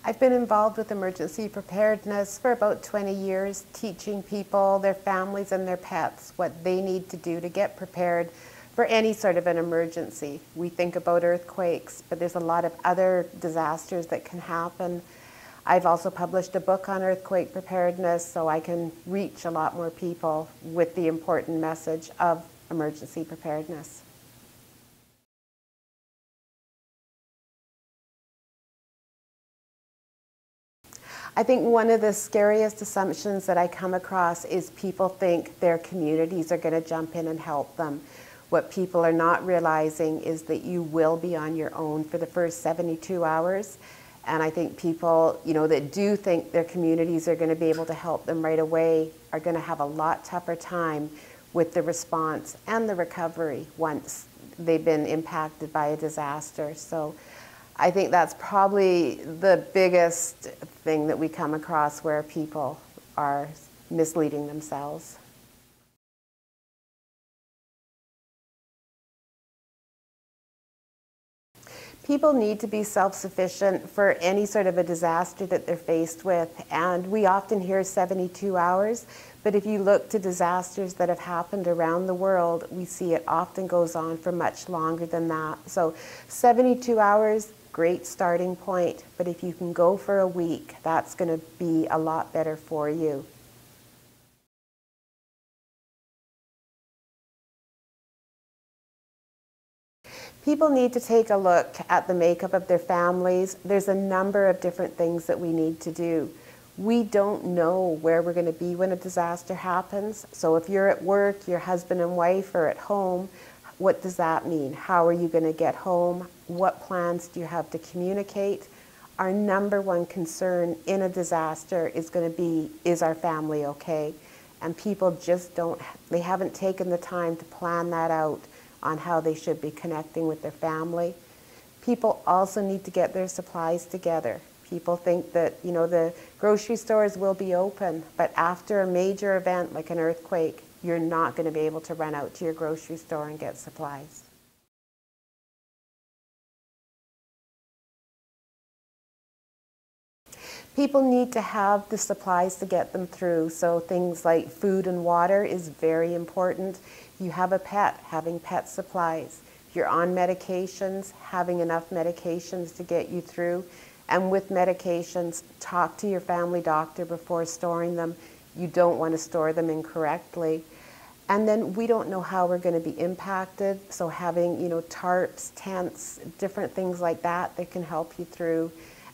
I've been involved with emergency preparedness for about 20 years, teaching people, their families and their pets what they need to do to get prepared for any sort of an emergency. We think about earthquakes, but there's a lot of other disasters that can happen. I've also published a book on earthquake preparedness, so I can reach a lot more people with the important message of emergency preparedness. I think one of the scariest assumptions that I come across is people think their communities are going to jump in and help them. What people are not realizing is that you will be on your own for the first 72 hours. And I think people, that do think their communities are going to be able to help them right away are going to have a lot tougher time with the response and the recovery once they've been impacted by a disaster. So I think that's probably the biggest thing that we come across where people are misleading themselves. People need to be self-sufficient for any sort of a disaster that they're faced with, and we often hear 72 hours, but if you look to disasters that have happened around the world, we see it often goes on for much longer than that. So 72 hours, great starting point, but if you can go for a week, that's going to be a lot better for you. People need to take a look at the makeup of their families. There's a number of different things that we need to do. We don't know where we're going to be when a disaster happens. So if you're at work, your husband and wife are at home, what does that mean? How are you going to get home? What plans do you have to communicate? Our number one concern in a disaster is going to be, is our family okay? And people just they haven't taken the time to plan that out on how they should be connecting with their family. People also need to get their supplies together. People think that, the grocery stores will be open, but after a major event like an earthquake, you're not going to be able to run out to your grocery store and get supplies. People need to have the supplies to get them through, so things like food and water is very important. You have a pet, having pet supplies. If you're on medications, having enough medications to get you through. And with medications, talk to your family doctor before storing them. You don't want to store them incorrectly. And then we don't know how we're going to be impacted, so having, tarps, tents, different things like that can help you through.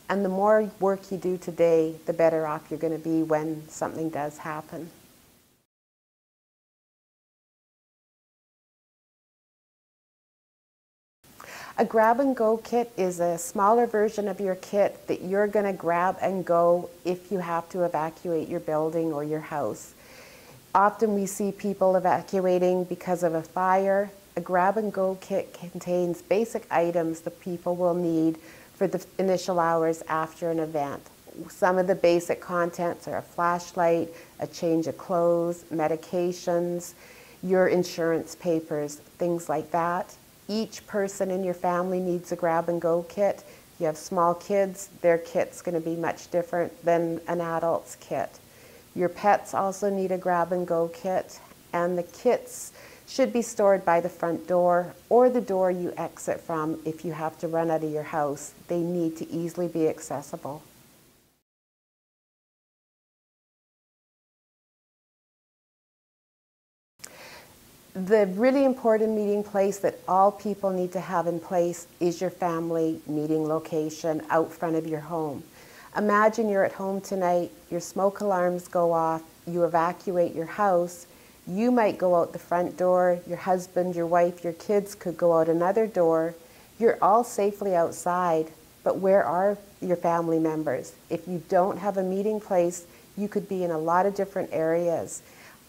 And the more work you do today, the better off you're going to be when something does happen. A grab-and-go kit is a smaller version of your kit that you're going to grab and go if you have to evacuate your building or your house. Often we see people evacuating because of a fire. A grab-and-go kit contains basic items that people will need for the initial hours after an event. Some of the basic contents are a flashlight, a change of clothes, medications, your insurance papers, things like that. Each person in your family needs a grab-and-go kit. If you have small kids, their kit's going to be much different than an adult's kit. Your pets also need a grab-and-go kit, and the kits should be stored by the front door or the door you exit from if you have to run out of your house. They need to easily be accessible. The really important meeting place that all people need to have in place is your family meeting location out front of your home. Imagine you're at home tonight, your smoke alarms go off, you evacuate your house, you might go out the front door, your husband, your wife, your kids could go out another door. You're all safely outside, but where are your family members? If you don't have a meeting place, you could be in a lot of different areas.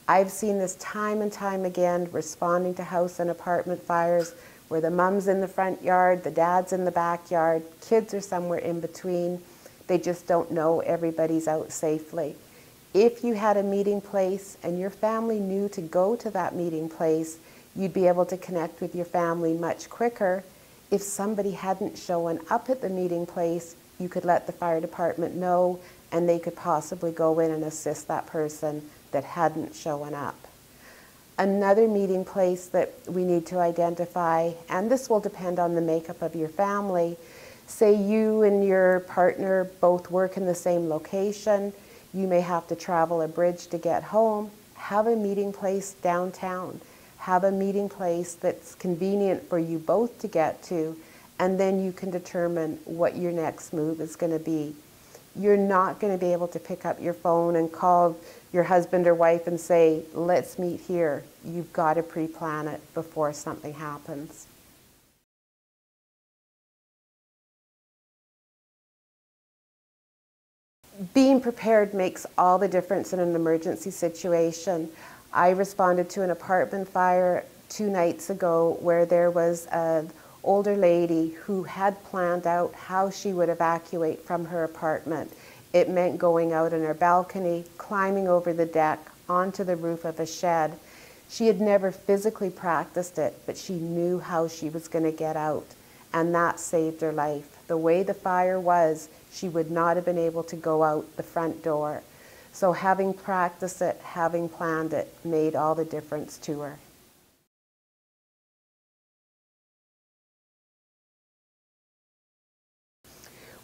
I've seen this time and time again, responding to house and apartment fires, where the mom's in the front yard, the dad's in the backyard, kids are somewhere in between. They just don't know everybody's out safely. If you had a meeting place and your family knew to go to that meeting place, you'd be able to connect with your family much quicker. If somebody hadn't shown up at the meeting place, you could let the fire department know, and they could possibly go in and assist that person that hadn't shown up. Another meeting place that we need to identify, and this will depend on the makeup of your family, say you and your partner both work in the same location, you may have to travel a bridge to get home, have a meeting place downtown. Have a meeting place that's convenient for you both to get to, and then you can determine what your next move is going to be. You're not going to be able to pick up your phone and call your husband or wife and say, let's meet here. You've got to pre-plan it before something happens. Being prepared makes all the difference in an emergency situation. I responded to an apartment fire 2 nights ago where there was an older lady who had planned out how she would evacuate from her apartment. It meant going out on her balcony, climbing over the deck, onto the roof of a shed. She had never physically practiced it, but she knew how she was going to get out, and that saved her life. The way the fire was, she would not have been able to go out the front door. So having practiced it, having planned it, made all the difference to her.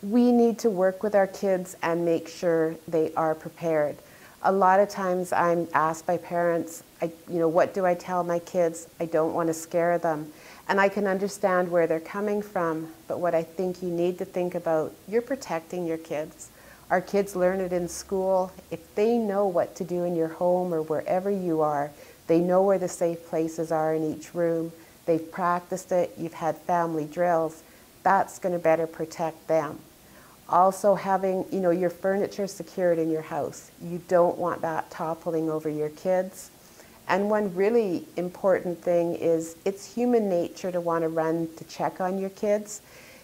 We need to work with our kids and make sure they are prepared. A lot of times I'm asked by parents, what do I tell my kids? I don't want to scare them. And I can understand where they're coming from, but what I think you need to think about, you're protecting your kids. Our kids learn it in school. If they know what to do in your home or wherever you are, they know where the safe places are in each room. They've practiced it. You've had family drills. That's going to better protect them. Also having, your furniture secured in your house. You don't want that toppling over your kids. And one really important thing is it's human nature to want to run to check on your kids.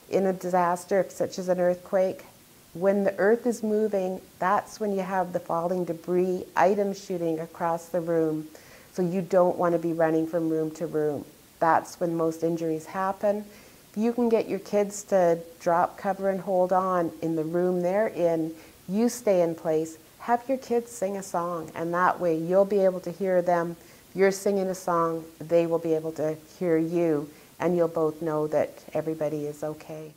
In a disaster such as an earthquake, when the earth is moving, that's when you have the falling debris, items shooting across the room. So you don't want to be running from room to room. That's when most injuries happen. If you can get your kids to drop, cover, and hold on in the room they're in, you stay in place. Have your kids sing a song, and that way you'll be able to hear them. You're singing a song, they will be able to hear you, and you'll both know that everybody is okay.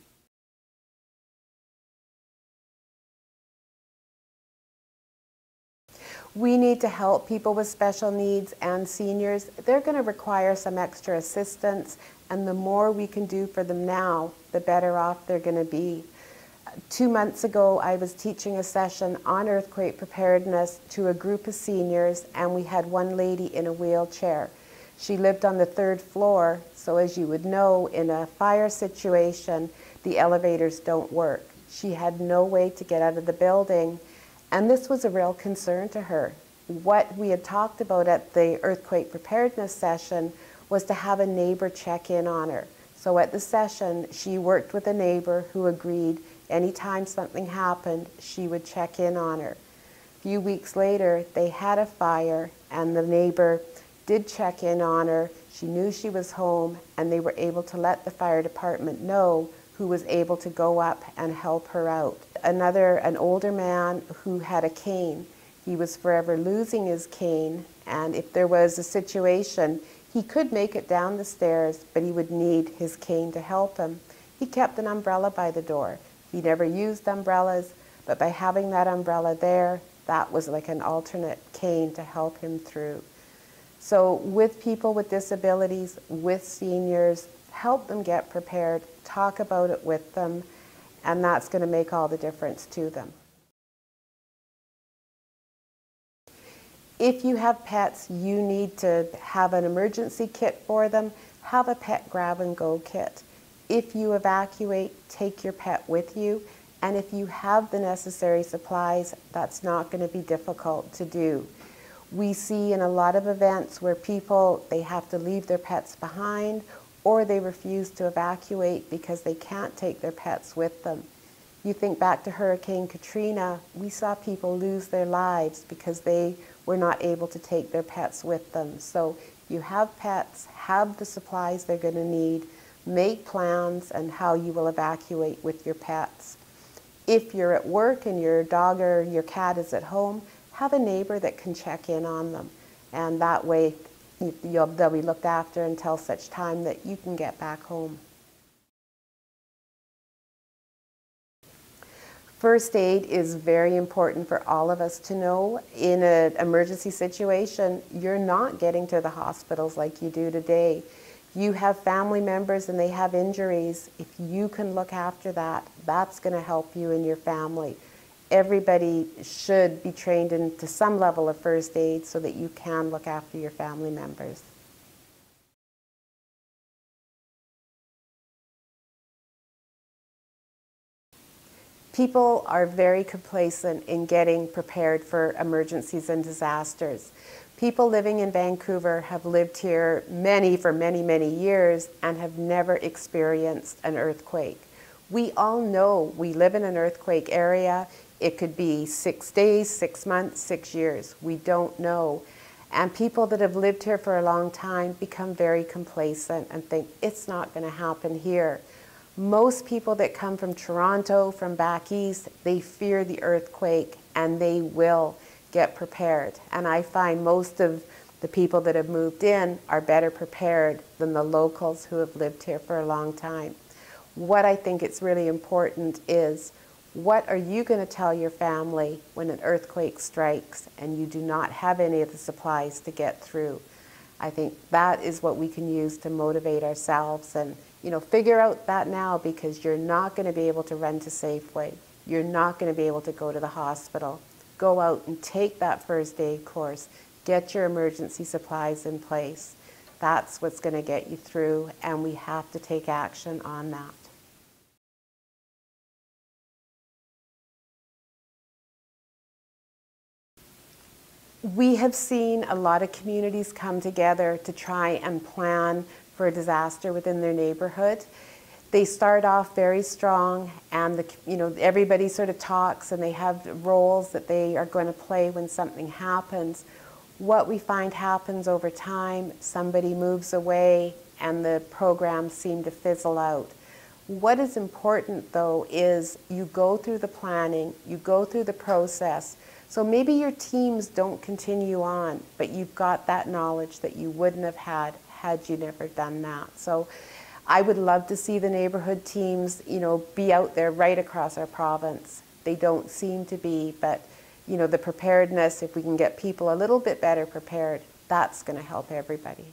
We need to help people with special needs and seniors. They're going to require some extra assistance, and the more we can do for them now, the better off they're going to be. 2 months ago, I was teaching a session on earthquake preparedness to a group of seniors, and we had one lady in a wheelchair. She lived on the 3rd floor, so as you would know, in a fire situation, the elevators don't work. She had no way to get out of the building, and this was a real concern to her. What we had talked about at the earthquake preparedness session was to have a neighbor check in on her. So at the session, she worked with a neighbor who agreed anytime something happened, she would check in on her. A few weeks later, they had a fire, and the neighbor did check in on her. She knew she was home, and they were able to let the fire department know, who was able to go up and help her out. An older man who had a cane. He was forever losing his cane, and if there was a situation, he could make it down the stairs, but he would need his cane to help him. He kept an umbrella by the door. He never used umbrellas, but by having that umbrella there, that was like an alternate cane to help him through. So with people with disabilities, with seniors, help them get prepared, talk about it with them, and that's going to make all the difference to them. If you have pets, you need to have an emergency kit for them. Have a pet grab-and-go kit. If you evacuate, take your pet with you. And if you have the necessary supplies, that's not going to be difficult to do. We see in a lot of events where people, they have to leave their pets behind, or they refuse to evacuate because they can't take their pets with them. You think back to Hurricane Katrina, we saw people lose their lives because they were not able to take their pets with them. So you have pets, have the supplies they're going to need, make plans on how you will evacuate with your pets. If you're at work and your dog or your cat is at home, have a neighbor that can check in on them. And that way they'll be looked after until such time that you can get back home. First aid is very important for all of us to know. In an emergency situation, you're not getting to the hospitals like you do today. You have family members and they have injuries. If you can look after that, that's going to help you and your family. Everybody should be trained into some level of first aid so that you can look after your family members. People are very complacent in getting prepared for emergencies and disasters. People living in Vancouver have lived here for many years and have never experienced an earthquake. We all know we live in an earthquake area. It could be 6 days, 6 months, 6 years. We don't know. And people that have lived here for a long time become very complacent and think it's not going to happen here. Most people that come from Toronto, from back east, they fear the earthquake and they will get prepared. And I find most of the people that have moved in are better prepared than the locals who have lived here for a long time. What I think it's really important is, what are you going to tell your family when an earthquake strikes and you do not have any of the supplies to get through? I think that is what we can use to motivate ourselves and figure out that now, because you're not going to be able to run to Safeway. You're not going to be able to go to the hospital. Go out and take that first aid course. Get your emergency supplies in place. That's what's going to get you through, and we have to take action on that. We have seen a lot of communities come together to try and plan for a disaster within their neighborhood. They start off very strong, and everybody sort of talks and they have roles that they are going to play when something happens. What we find happens over time, somebody moves away and the programs seem to fizzle out. What is important though is you go through the planning, you go through the process. So maybe your teams don't continue on, but you've got that knowledge that you wouldn't have had you never done that. So I would love to see the neighborhood teams, be out there right across our province. They don't seem to be, but the preparedness, if we can get people a little bit better prepared, that's going to help everybody.